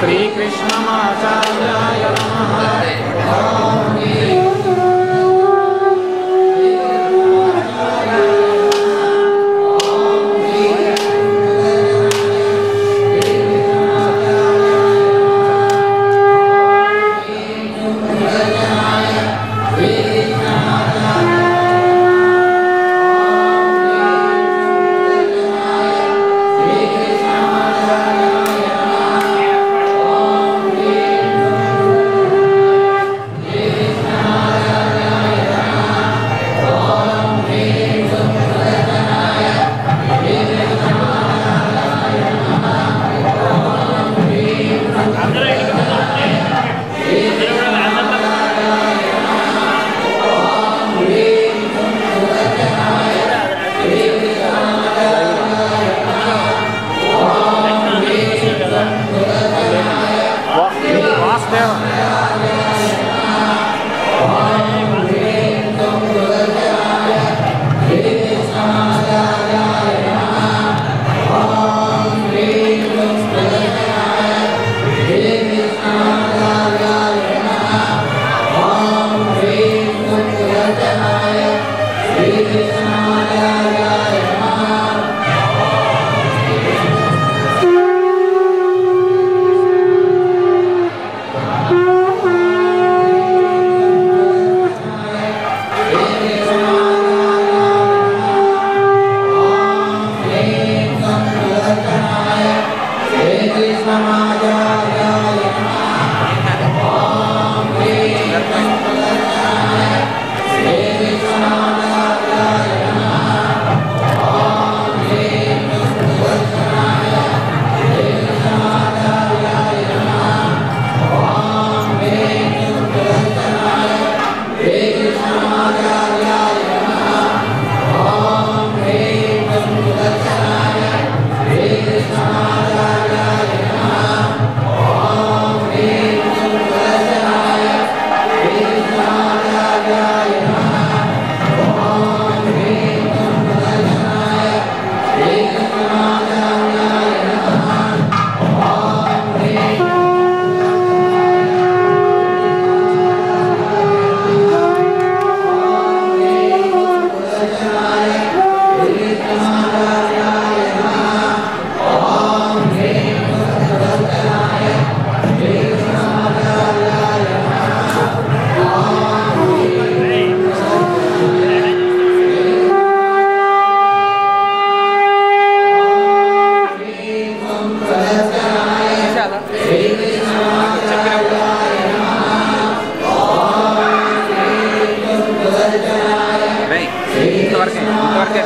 श्रीकृष्णमाचार्याय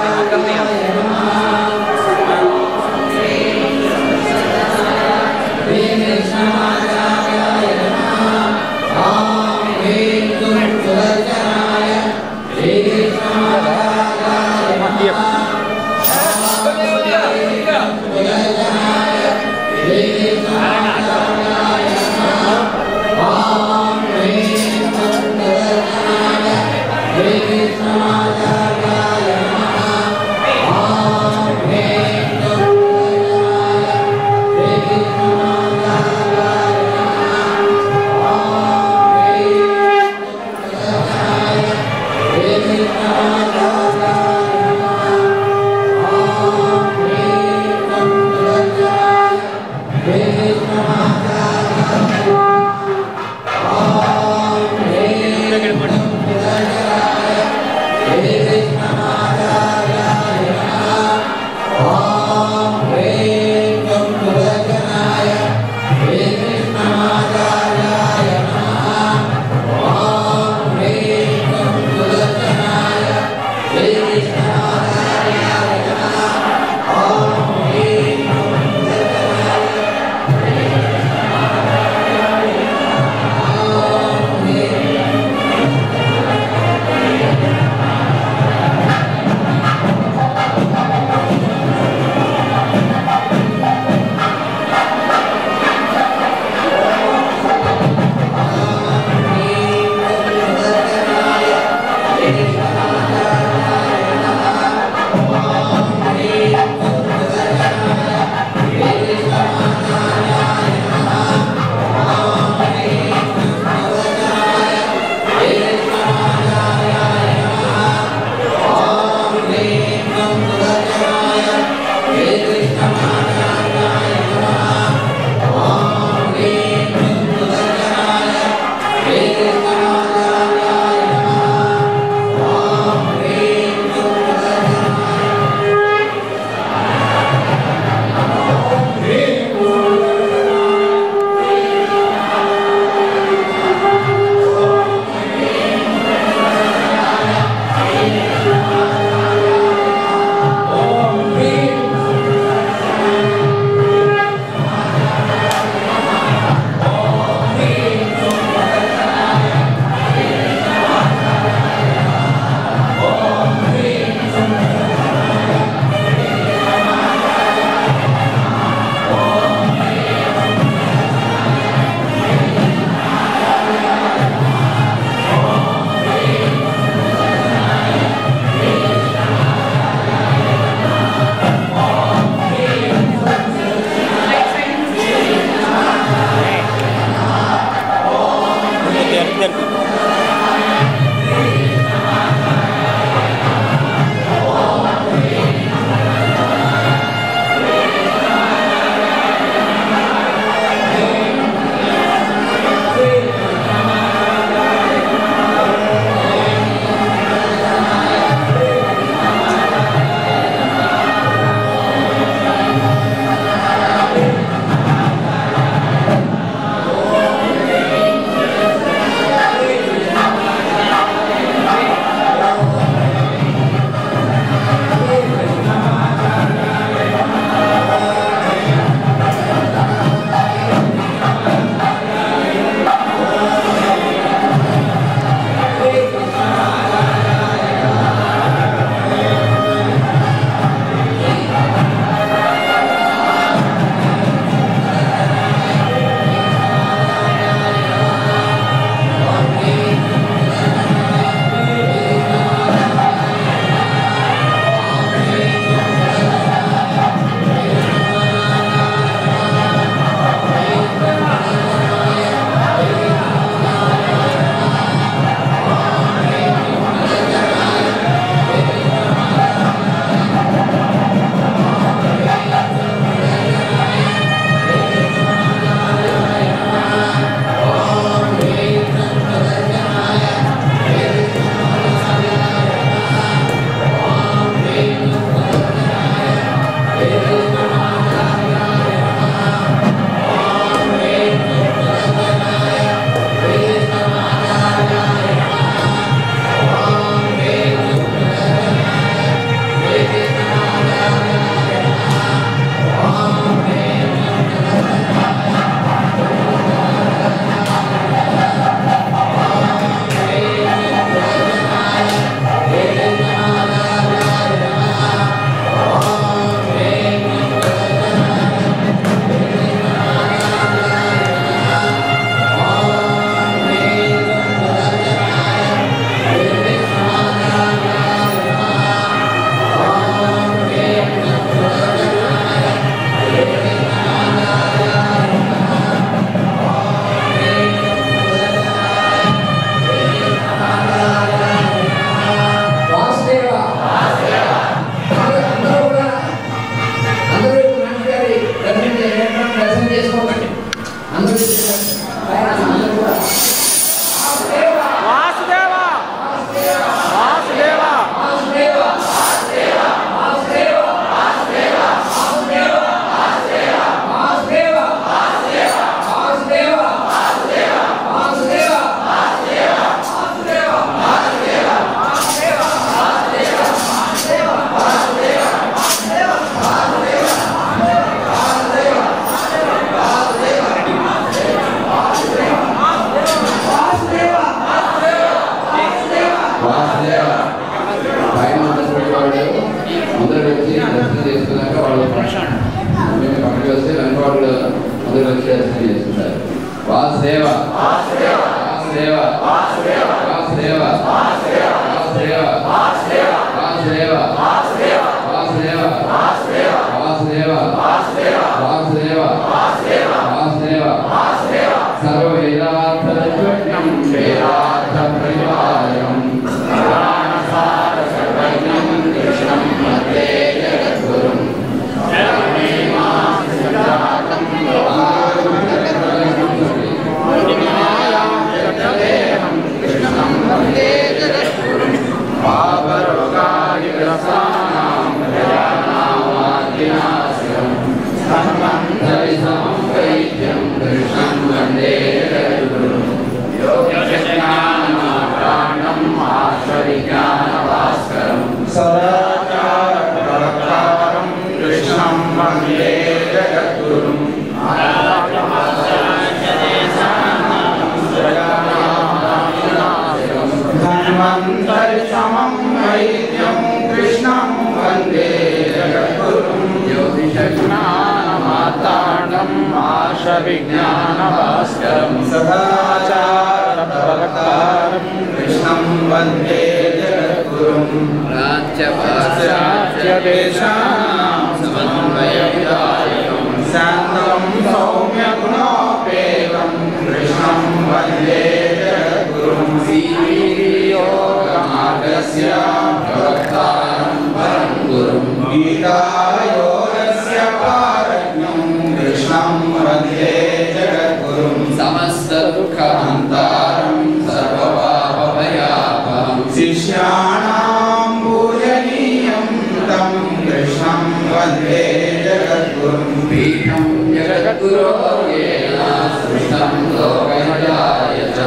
Hare कृष्णं वन्दे जगद्गुरुम् विज्ञानभास्करं सदाचारप्रवक्तारं कृष्णं वन्दे जगद्गुरुं प्राच्यदेशानां समन्वयविधायकं शान्तं सौम्यगुणोपेतं कृष्णं वन्दे जगद्गुरुं श्रीयोगमार्गस्य प्रवक्तारं परं गुरुं गीतायोगस्य पारज्ञं कृष्णं वन्दे जगद्गुरुं समस्तदुःखहन्तारं सर्वपापभयापहं शिष्याणां पूजनीयं तं कृष्णं वन्दे जगद्गुरुं पीठं जगद्गुरोः येन सृष्टं लोकहिताय च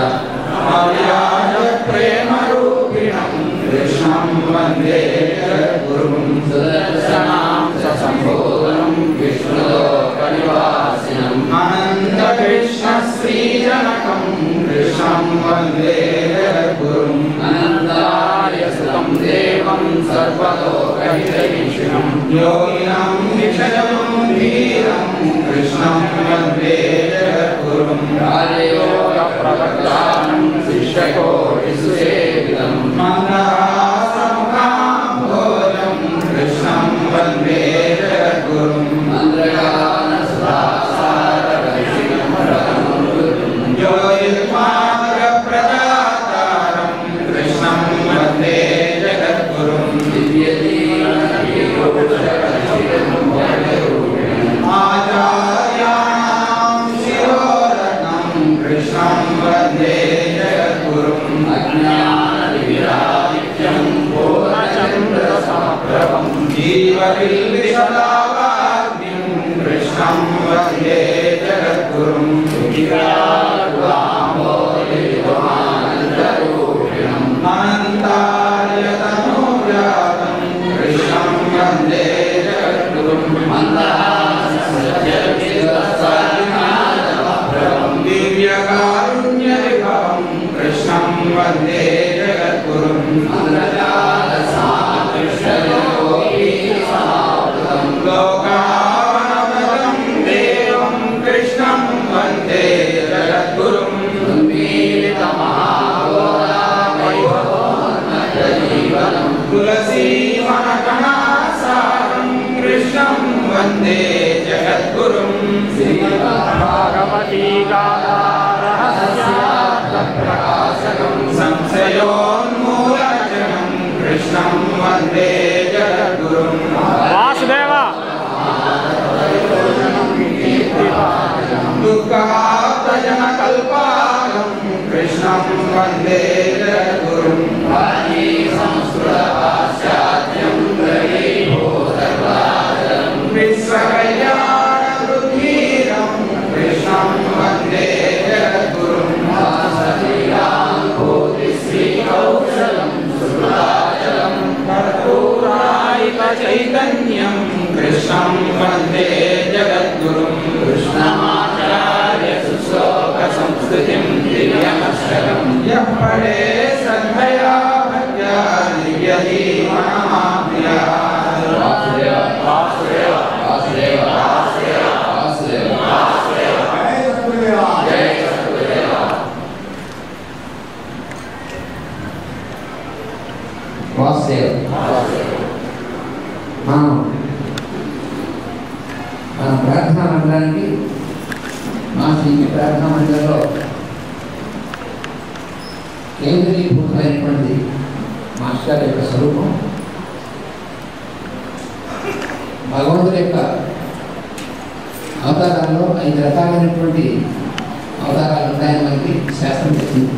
प्रेमरूपिणं कृष्णं वन्दे जगद्गुरुं सुदर्शनां ससम्बोधनं विष्णुलोकनिवासिनम् अनन्तकृष्णश्रीजनकं कृष्णं वन्दे जगद्गुरुम् अनन्तार्यसुतं देवं सर्वलोकहितैषिणं योगिनं विषयं धीरं कृष्णं वन्दे जगद्गुरुं राजयोगप्रवक्तारं शिष्यकोटिसुसेवितं मन्दहासमुखाम्भोजं कृष्णं वन्दे जगद्गुरुं योगिमार्गप्रदातारं कृष्णं वन्दे जगद्गुरुं आचार्याणां शिरोरत्नं कृष्णं वन्दे जगद्गुरुं अज्ञानविराजित्यं पूर्णचन्द्रसमप्रभं जीवविल्लिसदावाग्निं कृष्णं वन्दे जगद्गुरुं अनन्तार्यतनूजातं कृष्णं वन्दे जगद्गुरुं दिव्यकारुण्यविभवं कृष्णं वन्दे जगद्गुरुं लोकावनवरं देवं कृष्णं वन्दे जगद्गुरुं तुलसीवनकणासारं कृष्णं वन्दे जगद्गुरुं श्रीमद्भागवतीकालारहस्यार्थप्रकाशकं संशयोन्मूलनं कृष्णं वन्दे जगद्गुरुं वासुदेव दुःखार्तजनकल्पालं कृष्णं वन्दे जगद्गुरुं संस्कृतभाष्याद्यं विश्वकल्याणवृद्धिरं कृष्णं वन्दे जगद्गुरुं श्रीकौशलं सुराचलं कर्पूरायितचैतन्यं कृष्णं वन्दे जगद्गुरुं कृष्णमाचार्यसुश्लोकसंस्कृतिं दिव्यमक्षरं यः पठे श्रद्धया भक्त्या दिव्यधीमनमाप्नुयात् वासुदेव वासुदेव वासुदेव वासुदेव वासुदेव जय सद्गुरुदेव वासुदेव మనం మన ప్రార్థనా మండలానికి మా శ్రీ ప్రార్థనా మండలంలో కేంద్రీభూతమైనటువంటి మాస్టర్ యొక్క స్వరూపం భగవంతుడి యొక్క అవతారాల్లో 5 రకాలైనటువంటి అవతారాలు ఉంటాయని మనకి శాస్త్రం చెప్పింది.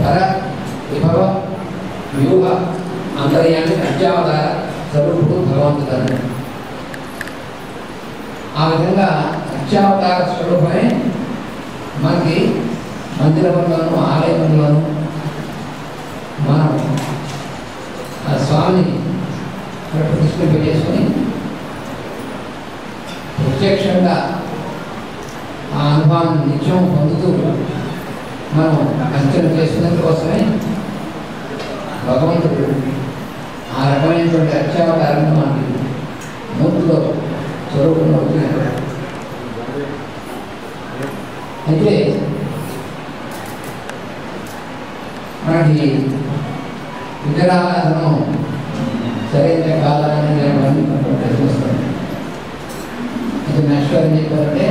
పర విభవ వ్యూహ అంతర్యామి అత్యావతార స్వరూపుడు భగవంతుడు అన్నాడు. ఆ విధంగా అత్యావతార స్వరూపమే మనకి మందిరంలోనూ ఆలయంలోనూ మనం ఆ స్వామిని ప్రతిష్ఠింపజేసుకొని ప్రత్యక్షంగా ఆ అనుభవాన్ని నిత్యం పొందుతూ మనం అర్చన చేసుకునేందుకోసమే భగవంతుడు ఆ రకమైనటువంటి అత్యావతారంగా మనకి మూర్తిలో స్వరూపంలో వచ్చినాడు. అయితే మనకి విగ్రహాలను సరైన కాలాన్ని లేవని మనం ప్రశ్నిస్తాం. అయితే మాస్టర్ ఏం చెప్పారంటే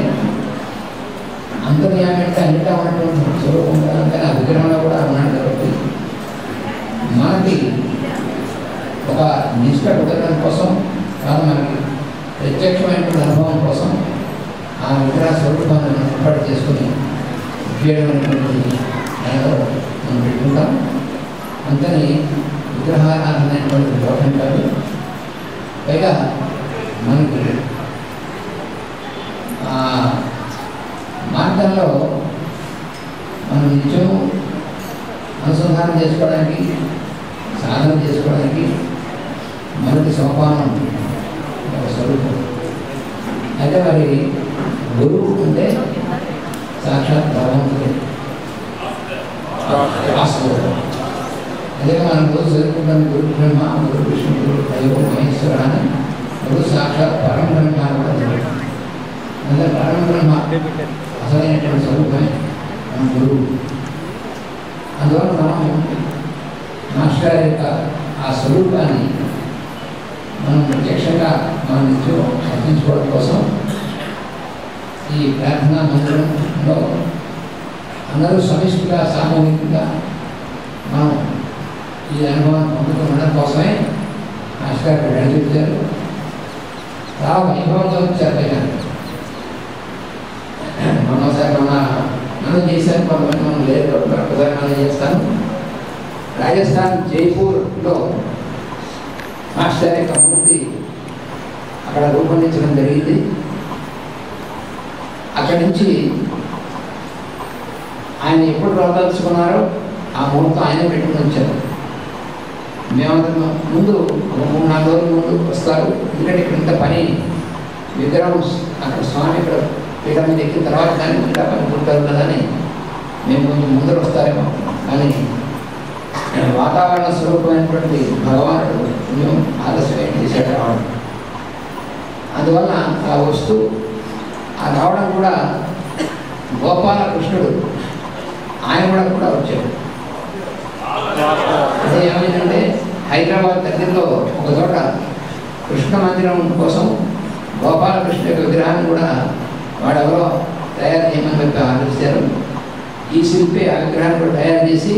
అంతర్యామి అంటే అన్నిటా ఉన్నటువంటి స్వరూపం ఉండాలంటే ఆ విగ్రహంలో కూడా ఉన్నాడు కాబట్టి మనకి ఒక నిష్ట కుదరడం కోసం కాదు, మనకి ప్రత్యక్షమైనటువంటి అనుభవం కోసం ఆ విగ్రహ స్వరూపాన్ని ఏర్పాటు చేసుకుని ఉపయోగమైనటువంటి దానిలో మనం పెట్టుకుంటాం. అంతని విగ్రహారాధన అనేటువంటి దోషం కాదు. పైగా మనకి మార్గంలో మనం నిత్యం అనుసంధానం చేసుకోవడానికి, సాధన చేసుకోవడానికి మనకి సోపానం ఒక స్వరూపం. అయితే మరి గురువు అంటే సాక్షాత్ భగవంతుడు వాస్తవం. అదే మనం రోజు చదువుకుంటాం గురు బ్రహ్మ, గురు విష్ణు, గురు దైవం, మహేశ్వర అని గురు సాక్షాత్ పరం బ్రహ్మ కూడా. అదే పరం బ్రహ్మ అసలైనటువంటి స్వరూపమే మన గురువు. అందువల్ల మనం మాస్టర్ యొక్క ఆ స్వరూపాన్ని మనం ప్రత్యక్షంగా మనం నిత్యం అర్థించుకోవడం కోసం ఈ ప్రార్థనా మందిరంలో అందరూ సమిష్టిగా సామూహికంగా మనం ఈ అనుభవం పొందుతుండడం కోసమే మాస్టర్ గారు నడిపించారు. చాలా వైభవంగా వచ్చారు. పైన మనోసారి మనం చేశాను, కొంతమంది మనం లేదు, ఒకసారి మనం చేస్తాను. రాజస్థాన్ జైపూర్లో మాస్టర్ యొక్క మూర్తి అక్కడ రూపొందించడం జరిగింది. అక్కడి నుంచి ఆయన ఎప్పుడు రాదలుచుకున్నారో ఆ ముహూర్తం ఆయన పెట్టుకుని వచ్చారు. మేమందరం ముందు ఒక 3-4 రోజుల ముందు వస్తారు. ఎందుకంటే ఇక్కడ ఇంత పని విగ్రహం అక్కడ స్వామి ఇక్కడ పీఠం మీద ఎక్కిన తర్వాత కానీ ఇంకా పని పుట్టారు కదా అని మేము కొంచెం ముందర వస్తారేమో. కానీ వాతావరణ స్వరూపమైనటువంటి భగవానుడు మేము ఆలస్యం చేశాడు రావడం. అందువల్ల ఆ వస్తువు ఆ రావడం కూడా గోపాలకృష్ణుడు ఆయన కూడా వచ్చాడు. అదే ఏమైందంటే హైదరాబాద్ దగ్గరలో ఒక చోట కృష్ణ మందిరం కోసం గోపాలకృష్ణ యొక్క విగ్రహాన్ని కూడా వాడెవరో తయారు చేయమని చెప్పి ఆలోచించారు. ఈ శిల్పి ఆ విగ్రహాన్ని కూడా తయారు చేసి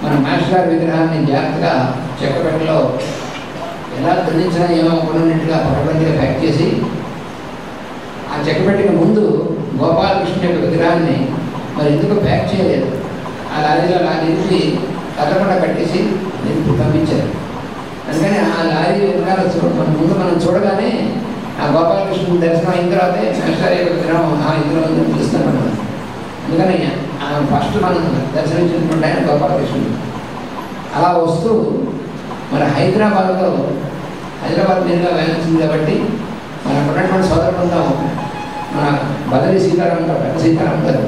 మన మాస్టర్ గారి విగ్రహాన్ని జాగ్రత్తగా చెక్కపెట్టలో ఎలా దండించినా ఏమో కొన్నట్టుగా పక్కగా ప్యాక్ చేసి ఆ చెక్కపెట్టిన ముందు గోపాలకృష్ణ యొక్క విగ్రహాన్ని మరి ఎందుకు ప్యాక్ చేయలేదు, ఆ లారీలో నిలిపి కట్టకుండా కట్టేసి నిలిపి పంపించారు. అందుకని ఆ లారీ విగ్రహాలు ముందు మనం చూడగానే ఆ గోపాలకృష్ణ దర్శనం అయిన తర్వాతే మాస్టర్ యొక్క విగ్రహం ఇందులో ఉందని పిలుస్తాను. అందుకని ఫస్ట్ మనం దర్శనించినటువంటి ఆయన గోపాలకృష్ణుడు. అలా వస్తూ మరి హైదరాబాద్ మీదుగా వేయించింది కాబట్టి మనకు ఉన్నటువంటి సోదరులు ఉంటాం. మన బదరి సీతారాం గారు, పెద్ద సీతారాం గారు,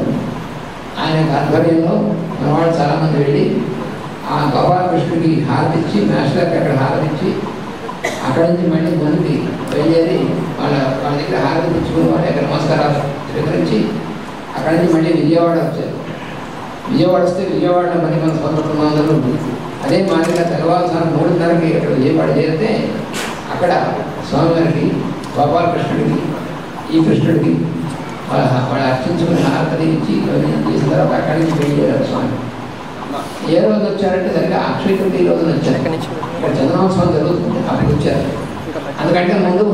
ఆయన ఆధ్వర్యంలో మన వాళ్ళు చాలామంది వెళ్ళి ఆ గోపాలకృష్ణుడికి హారతిచ్చి, మాస్టర్ గారికి అక్కడ హారతిచ్చి అక్కడి నుంచి మళ్ళీ ముందుకి బయలుదేరి వాళ్ళ దగ్గర హారతి తెచ్చుకుని వాళ్ళ యొక్క నమస్కారాలు స్వీకరించి అక్కడి నుంచి మళ్ళీ విజయవాడ వచ్చారు. విజయవాడ వస్తే విజయవాడలో మరి మన సోదరులు అదే మాదిరిగా తెల్లవారుసారి 3:30కి అక్కడ విజయవాడ చేరితే అక్కడ స్వామివారికి, గోపాలకృష్ణుడికి, ఈ కృష్ణుడికి వాళ్ళు అర్చించుకుని హారతి ఇచ్చి చేసిన తర్వాత అక్కడి నుంచి బయలుదేరారు స్వామి. ఏ రోజు వచ్చారంటే సరిగ్గా అక్షయ తృతీయ రోజున వచ్చారు. ఇక్కడ చంద్రోత్సవం జరుగుతుంది, అక్కడికి వచ్చారు. అందుకంటే ముందు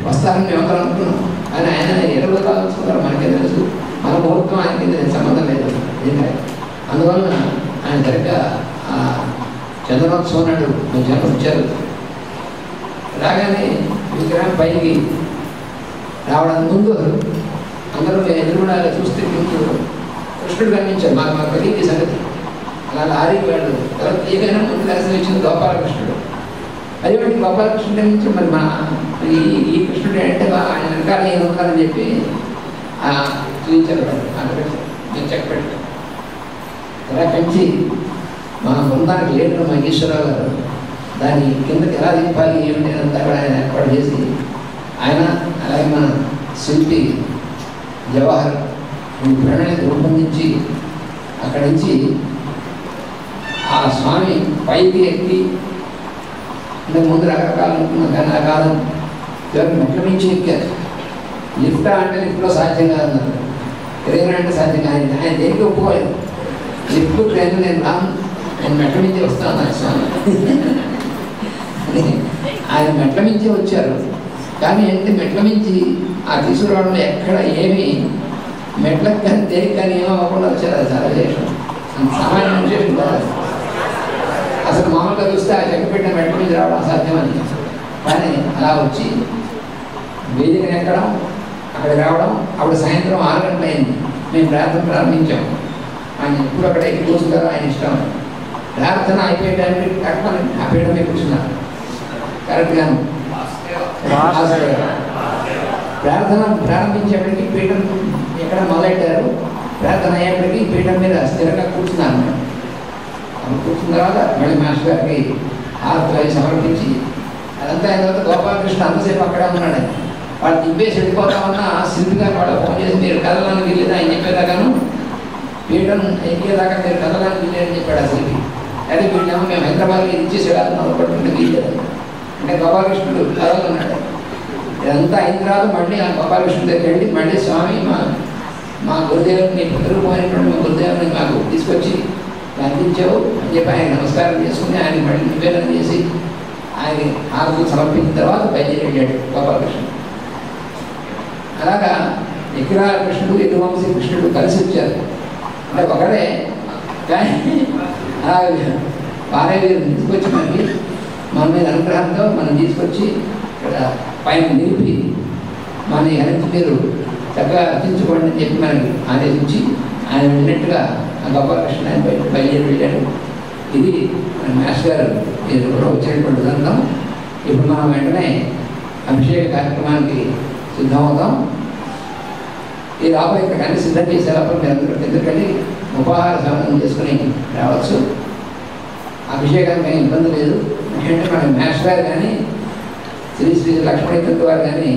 వస్తారని మేము అందరం అనుకున్నాం. కానీ ఆయన 20 రోజులు ఆలోచుకున్నారు. మనకే తెలుసు, మన ముహూర్తం ఆయనకి సంబంధం లేదు. అందువల్ల ఆయన సరిగ్గా చంద్రోత్సవం నాడు మధ్యాహ్నం వచ్చారు. రాగానే విగ్రహం పైకి రావడానికి ముందు అందరూ ఎదురుగా చూస్తే కృష్ణుడు కనిపించారు. మాకు తెలియదు సంగతి. అలా లారీకి వెళ్ళదు. తర్వాత ఏదైనా ముందు దర్శనం ఇచ్చింది గోపాలకృష్ణుడు. అదేమిటి గోపాలకృష్ణుడి నుంచి మరి మా ఈ కృష్ణుడు అంటే ఆయన వెనకాల ఏం ఉంటారని చెప్పి చూపించారు. అక్కడ నేను చెప్పండి అలా పెంచి మా బృందానికి లీడర్ మా ఈశ్వరరావు గారు దాన్ని కిందకి ఎలా దింపాలి ఏమిటి అంతా కూడా ఆయన ఏర్పాటు చేసి ఆయన అలాగే మన శిల్పి జవహర్ ఈ ప్రణాళిక రూపొందించి అక్కడి నుంచి ఆ స్వామి పైకి ఎక్కి ఇంతకు ముందు రకరకాలు అనుకున్నాం కానీ ఆ కాలం చివరికి మెట్ల మించి ఎక్కారు. లిఫ్ట్ అంటే లిఫ్ట్లో సాధ్యం కాదన్నారు, ట్రైన్ అంటే సాధ్యం కాదు. ఆయన దేనికి ఒప్పుకోలేదు. లిఫ్ట్ ట్రైన్ నేను రాను, నేను మెట్ల మించి వస్తాను నాకు స్వామి. ఆయన మెట్ల మించి వచ్చారు. కానీ ఏంటి మెట్ల మించి ఆ తీసుకురావడంలో ఎక్కడ ఏమి మెట్లకు కానీ దేనికి కానీ ఏమో అవ్వకుండా వచ్చారు. అది చాలా విశేషం, సామాన్య విశేషం కాదు. అసలు మామూలుగా చూస్తే ఆ చెక్కపెట్టిన మెట్ల మీద రావడం అసాధ్యమని, కానీ అలా వచ్చి వేదికను ఎక్కడం, అక్కడికి రావడం. అప్పుడు సాయంత్రం 6 గంటలు అయింది. మేము ప్రార్థన ప్రారంభించాము. ఆయన ఎప్పుడు అక్కడ ఎక్కి కూర్చుంటారో ఆయన ఇష్టం. ప్రార్థన అయిపోయే టైంకి అక్కడ ఆ పీఠం మీద కూర్చున్నారు కరెక్ట్గాను. ప్రార్థన ప్రారంభించేప్పటికీ పీఠం ఎక్కడ మొదలెట్టారు, ప్రార్థన అయ్యేప్పటికీ పీఠం మీద స్థిరంగా కూర్చున్నారు. మేము అప్పుడు కూర్చున్న తర్వాత మళ్ళీ మాస్టర్ గారికి హారతులు సమర్పించి అదంతా అయిన తర్వాత గోపాలకృష్ణ అంతసేపు అక్కడే ఉన్నాడు. వాళ్ళు దింపేసి వెళ్ళిపోతామన్నా శిల్పిగా వాళ్ళు ఫోన్ చేసి మీరు కదలానికి వెళ్ళేదా అని చెప్పేదాకాను, పీఠం ఎక్కేదాకా మీరు కదలానికి వెళ్ళేదని చెప్పాడు ఆ శిల్పి. అదే వీళ్ళేమో మేము హైదరాబాద్కి ఇచ్చేసి వెళ్ళాలి పట్టుకుంటే వీళ్ళేది అంటే గోపాలకృష్ణుడు కదలున్నాడు. ఇదంతా అయిన తర్వాత మళ్ళీ ఆ గోపాలకృష్ణుడి దగ్గరికి వెళ్ళి మళ్ళీ స్వామి మా గురుదేవుని ఎదురుపోయినటువంటి మా గురుదేవుని మాకు తీసుకొచ్చి అందించావు అని చెప్పి ఆయన నమస్కారం చేసుకుని ఆయన మళ్ళీ నివేదన చేసి ఆయన హారతులు సమర్పించిన తర్వాత బయలుదేరి వెళ్ళాడు గోపాలకృష్ణుడు. అలాగా ఎకిరాల కృష్ణుడు యదువంశీ కృష్ణుడు కలిసి వచ్చారు. అంటే ఒకడే కానీ అలా వారే వీరు తీసుకొచ్చి మనకి మన మీద అనుగ్రహంతో మనం తీసుకొచ్చి ఇక్కడ పైన నిలిపి మన వెనక్కి మీరు చక్కగా అర్పించుకోండి అని చెప్పి మనకి ఆదేశించి ఆయన వెళ్ళినట్టుగా ఆ గోపాలకృష్ణ ఆయన బయలుదేరి వెళ్ళాడు. ఇది మన మాస్టర్ గారు ఎవరో వచ్చేటువంటి గ్రంథం. ఇప్పుడు మనం వెంటనే అభిషేక కార్యక్రమానికి సిద్ధమవుతాం. ఈ లోపల ఇక్కడ అన్ని సిద్ధం చేసే లోపల మీరు అందరూ ఎందుకంటే ఉపాహార సమయం చేసుకుని రావచ్చు. అభిషేకానికి ఏమి ఇబ్బంది లేదు. ఎందుకంటే మన మాస్టర్ గారు కానీ శ్రీ శ్రీ లక్ష్మణీతంతు వారు కానీ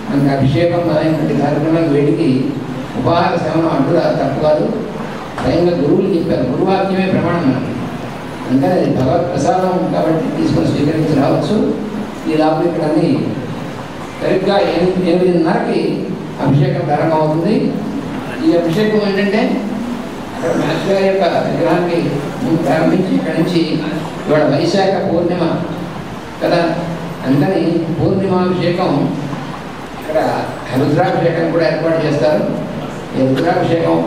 మనకి అభిషేకం అయినటువంటి కార్యక్రమానికి వేడికి ఉపాహార సేవనం అంటూ తప్పు కాదు. స్వయంగా గురువులు చెప్పారు, గురువాక్యమే ప్రమాణం మనకి. అందుకని అది భగవత్ ప్రసాదం కాబట్టి తీసుకొని స్వీకరించి రావచ్చు. ఈ లోపల ఇక్కడ అన్ని సరిగ్గా 8:30కి అభిషేకం ప్రారంభమవుతుంది. ఈ అభిషేకం ఏంటంటే అక్కడ మాస్టర్ గారి యొక్క విగ్రహానికి ముందు ప్రారంభించి ఇక్కడి నుంచి ఇవాళ వైశాఖ పూర్ణిమ కదా, అందుకని పూర్ణిమాభిషేకం ఇక్కడ రుద్రాభిషేకం కూడా ఏర్పాటు చేస్తారు. ఈ రుద్రాభిషేకం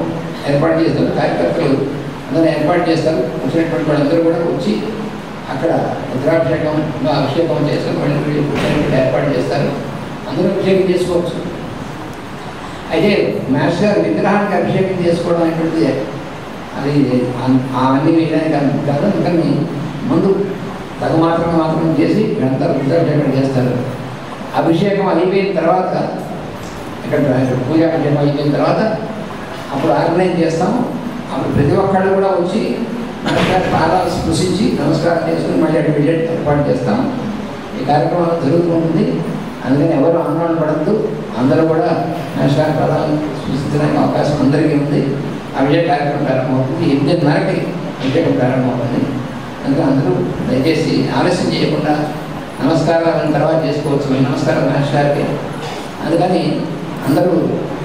ఏర్పాటు చేస్తారు, కార్యకర్తలు అందరూ ఏర్పాటు చేస్తారు. వచ్చినటువంటి వాళ్ళందరూ కూడా వచ్చి అక్కడ రుద్రాభిషేకంలో అభిషేకం చేస్తారు. మళ్ళీ ఏర్పాటు చేస్తారు, అందరూ అభిషేకం చేసుకోవచ్చు. అయితే మాస్టర్ గారు విగ్రహానికి అభిషేకం చేసుకోవడం అనేటువంటిది అది అన్ని వేయడానికి కాదు. అందుకని ముందు మాత్రం చేసి వీళ్ళంతా రుద్రాభిషేకం చేస్తారు. అభిషేకం అయిపోయిన తర్వాత ఇక్కడ పూజాభిషేకం అయిపోయిన తర్వాత అప్పుడు ఆర్గనైజ్ చేస్తాం. అప్పుడు ప్రతి ఒక్కళ్ళు కూడా వచ్చి నమస్కారం పాదాలు స్పృశించి నమస్కారం చేసుకుని మళ్ళీ అటు వెళ్ళి ఏర్పాటు చేస్తాం. ఈ కార్యక్రమం జరుగుతూ ఉంటుంది. అందుకని ఎవరు ఆందోళన పడద్దు, అందరూ కూడా నమస్కార పాదాలను స్పృశించడానికి అవకాశం అందరికీ ఉంది. అభిషేక కార్యక్రమం ప్రారంభమవుతుంది. 8:30కి అభిషేకం ప్రారంభమవుతుంది. అందుకని అందరూ దయచేసి ఆలస్యం చేయకుండా నమస్కారాలను తర్వాత చేసుకోవచ్చు. నమస్కారం మాస్టర్కి. అందుకని అందరూ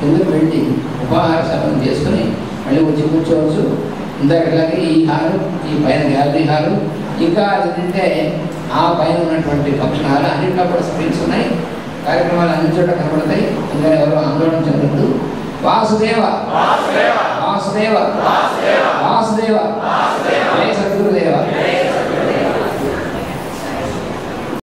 ఎందుకు వెళ్ళి ఉపాహార సమయం చేసుకుని మళ్ళీ వచ్చి కూర్చోవచ్చు. ఇందాకలాగే ఈ హాలు, ఈ పైన గ్యాలరీ హాలు, ఇంకా అది తింటే ఆ పైన ఉన్నటువంటి ఫంక్షన్ హాల్ అన్నింటిలో కూడా స్క్రీన్స్ ఉన్నాయి. కార్యక్రమాలు అన్ని చోట్ల కనబడతాయి. అందుకని ఎవరు ఆందోళన చెందద్దు. వాసుదేవ వాసుదేవ వాసుదేవ